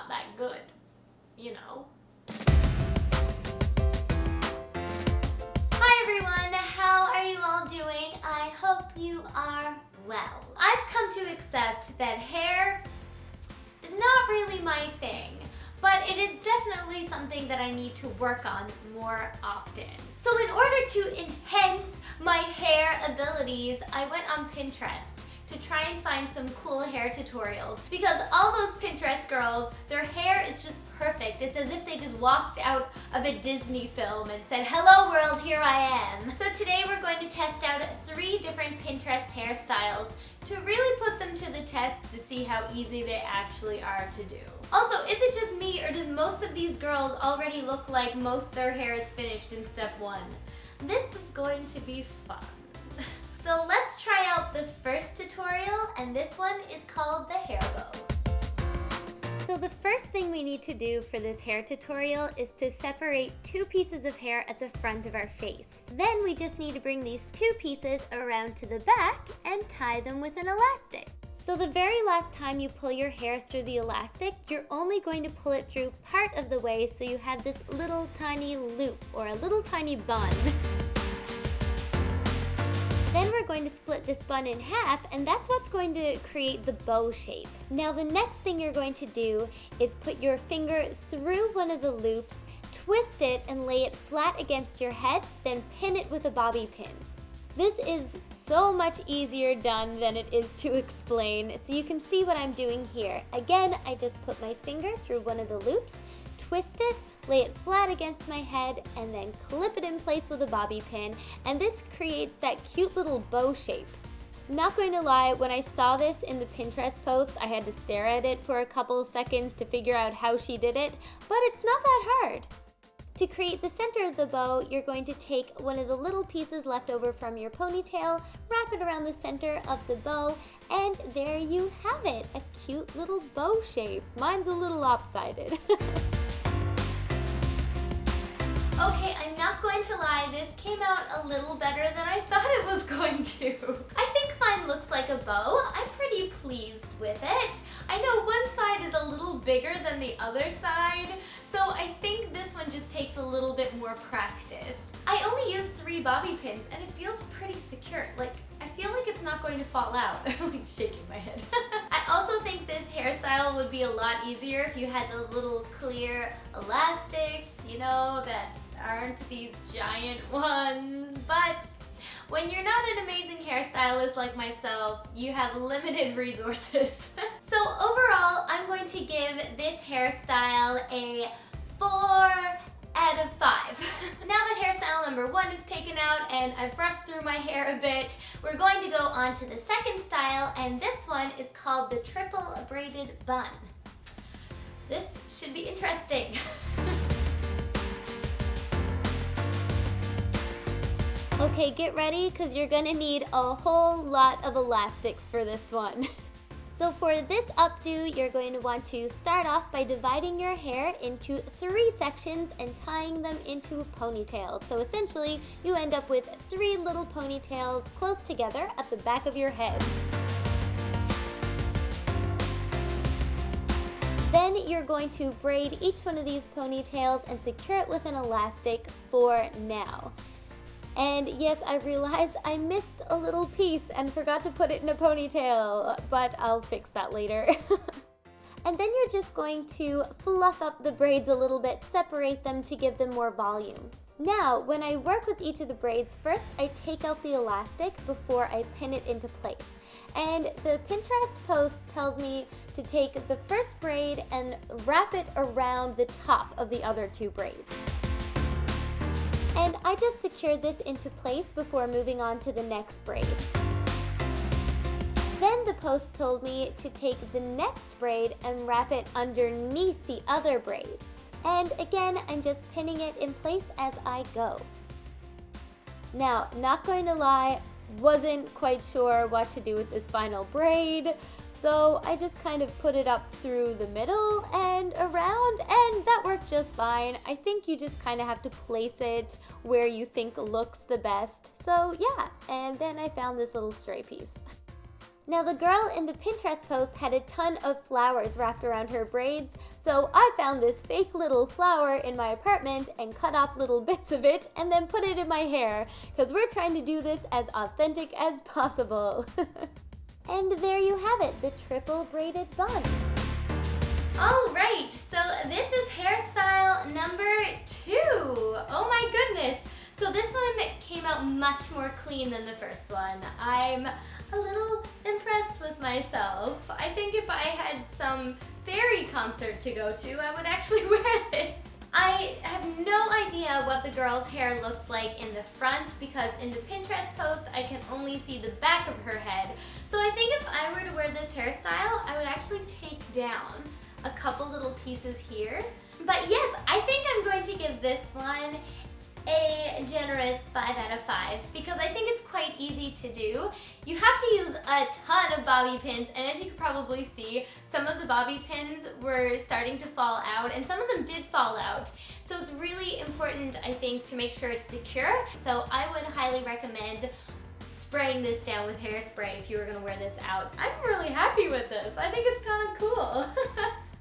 that good, you know. Hi everyone, how are you all doing? I hope you are well. I've come to accept that hair is not really my thing, but it is definitely something that I need to work on more often. So in order to enhance my hair abilities, I went on Pinterest to try and find some cool hair tutorials, because all those Pinterest girls, their hair is just perfect. It's as if they just walked out of a Disney film and said, "Hello world, here I am." So today we're going to test out 3 different Pinterest hairstyles to really put them to the test to see how easy they actually are to do. Also, is it just me, or do most of these girls already look like most their hair is finished in step 1? This is going to be fun. So let's try out the first tutorial, and this one is called the hair bow. So the first thing we need to do for this hair tutorial is to separate 2 pieces of hair at the front of our face. Then we just need to bring these 2 pieces around to the back and tie them with an elastic. So the very last time you pull your hair through the elastic, you're only going to pull it through part of the way, so you have this little tiny loop or a little tiny bun. Then we're going to split this bun in half, and that's what's going to create the bow shape. Now the next thing you're going to do is put your finger through one of the loops, twist it and lay it flat against your head, then pin it with a bobby pin. This is so much easier done than it is to explain, so you can see what I'm doing here. Again, I just put my finger through one of the loops, twist it, lay it flat against my head, and then clip it in place with a bobby pin, and this creates that cute little bow shape. I'm not going to lie, when I saw this in the Pinterest post, I had to stare at it for a couple of seconds to figure out how she did it, but it's not that hard. To create the center of the bow, you're going to take one of the little pieces left over from your ponytail, wrap it around the center of the bow, and there you have it, a cute little bow shape. Mine's a little lopsided. Okay, I'm not going to lie, this came out a little better than I thought it was going to. I think mine looks like a bow. I'm pretty pleased with it. I know one side is a little bigger than the other side, so I think this one just takes a little bit more practice. I only used 3 bobby pins, and it feels pretty secure. Like, I feel like it's not going to fall out. I'm like shaking my head. I also think this hairstyle would be a lot easier if you had those little clear elastics, you know, that aren't these giant ones. But when you're not an amazing hairstylist like myself, you have limited resources. So overall, I'm going to give this hairstyle a 4 out of 5. Now that hairstyle number 1 is taken out and I've brushed through my hair a bit, we're going to go on to the second style, and this one is called the triple braided bun. This should be interesting. Okay, get ready, because you're gonna need a whole lot of elastics for this one. So for this updo, you're going to want to start off by dividing your hair into 3 sections and tying them into a ponytail. So essentially, you end up with 3 little ponytails close together at the back of your head. Then you're going to braid each one of these ponytails and secure it with an elastic for now. And yes, I realized I missed a little piece and forgot to put it in a ponytail, but I'll fix that later. And then you're just going to fluff up the braids a little bit, separate them to give them more volume. Now, when I work with each of the braids, first I take out the elastic before I pin it into place. And the Pinterest post tells me to take the first braid and wrap it around the top of the other 2 braids. And I just secured this into place before moving on to the next braid. Then the post told me to take the next braid and wrap it underneath the other braid. And again, I'm just pinning it in place as I go. Now, not going to lie, wasn't quite sure what to do with this final braid, so I just kind of put it up through the middle and around, and that worked just fine. I think you just kind of have to place it where you think looks the best. So yeah, and then I found this little stray piece. Now the girl in the Pinterest post had a ton of flowers wrapped around her braids, so I found this fake little flower in my apartment and cut off little bits of it and then put it in my hair, because we're trying to do this as authentic as possible. And there you have it, the triple braided bun. Alright, so this is hairstyle number 2. Oh my goodness. So this one came out much more clean than the first one. I'm a little impressed with myself. I think if I had some fairy concert to go to, I would actually wear this. I have no idea what the girl's hair looks like in the front because in the Pinterest post, I can only see the back of her head. So I think if I were to wear this hairstyle, I would actually take down a couple little pieces here. But yes, I think I'm going to give this one a generous 5 out of 5 because I think it's quite easy to do. You have to use a ton of bobby pins, and as you can probably see, some of the bobby pins were starting to fall out and some of them did fall out. So it's really important, I think, to make sure it's secure. So I would highly recommend spraying this down with hairspray if you were gonna wear this out. I'm really happy with this. I think it's kind of cool.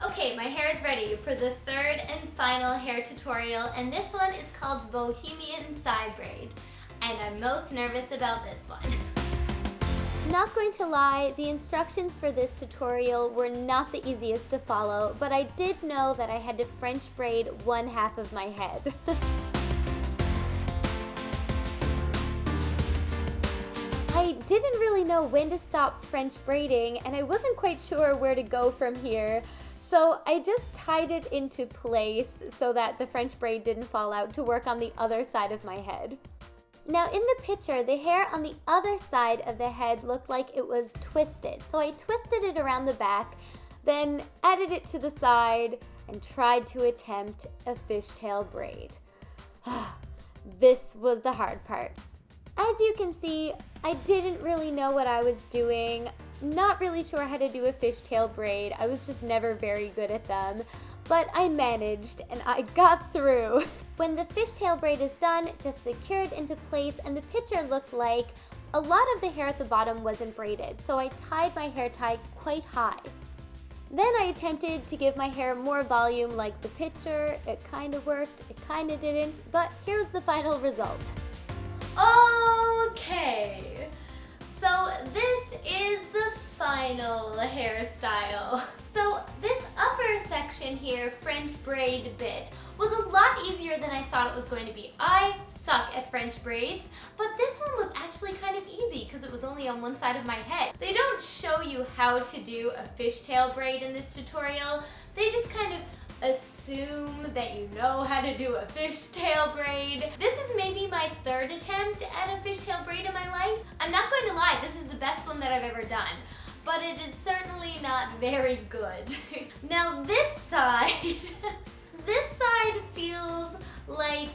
Okay, my hair is ready for the third and final hair tutorial, and this one is called Bohemian Side Braid, and I'm most nervous about this one. Not going to lie, the instructions for this tutorial were not the easiest to follow, but I did know that I had to French braid one half of my head. I didn't really know when to stop French braiding, and I wasn't quite sure where to go from here. So I just tied it into place so that the French braid didn't fall out to work on the other side of my head. Now in the picture, the hair on the other side of the head looked like it was twisted. So I twisted it around the back, then added it to the side and tried to attempt a fishtail braid. This was the hard part. As you can see, I didn't really know what I was doing. Not really sure how to do a fishtail braid. I was just never very good at them, but I managed and I got through. When the fishtail braid is done, just secure it into place, and the picture looked like a lot of the hair at the bottom wasn't braided, so I tied my hair tie quite high. Then I attempted to give my hair more volume like the picture. It kind of worked, it kind of didn't, but here's the final result. Okay. So this is the final hairstyle. So this upper section here, French braid bit, was a lot easier than I thought it was going to be. I suck at French braids, but this one was actually kind of easy because it was only on one side of my head. They don't show you how to do a fishtail braid in this tutorial. They just kind of assume that you know how to do a fishtail braid. This is maybe my third attempt at a fishtail braid in my life. I'm not going to lie, this is the best one that I've ever done, but it is certainly not very good. Now this side, this side feels like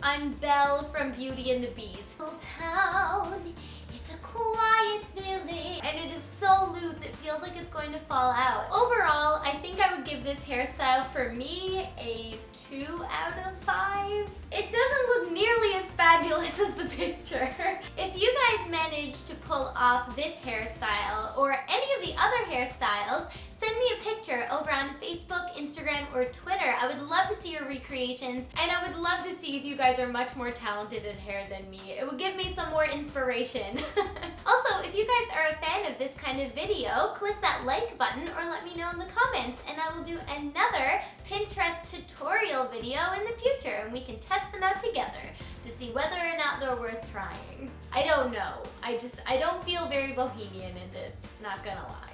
I'm Belle from Beauty and the Beast. Little town, it's a quiet village, and it is so loose, it feels like it's going to fall out. Overall, I think I would give this hairstyle, for me, a 2 out of 5. It doesn't look nearly as fabulous as the picture. If you guys manage to pull off this hairstyle or any of the other hairstyles, send me a picture over on Facebook, Instagram, or Twitter. I would love to see your recreations, and I would love to see if you guys are much more talented at hair than me. It would give me some more inspiration. Also, if you guys are a fan of this kind of video, click that like button or let me know in the comments, and I will do another Pinterest tutorial video in the future, and we can test them out together to see whether or not they're worth trying. I don't know. I don't feel very bohemian in this, not gonna lie.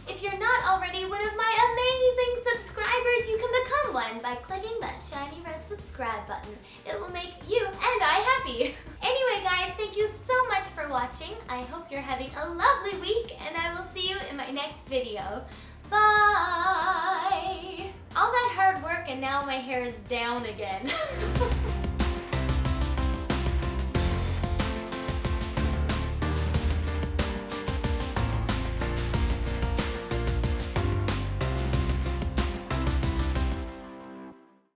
If you're not already one of my amazing subscribers, you can become one by clicking that shiny red subscribe button. It will make you and I happy. Anyway guys, thank you so much for watching. I hope you're having a lovely week, and I will see you in my next video. Bye! All that hard work and now my hair is down again.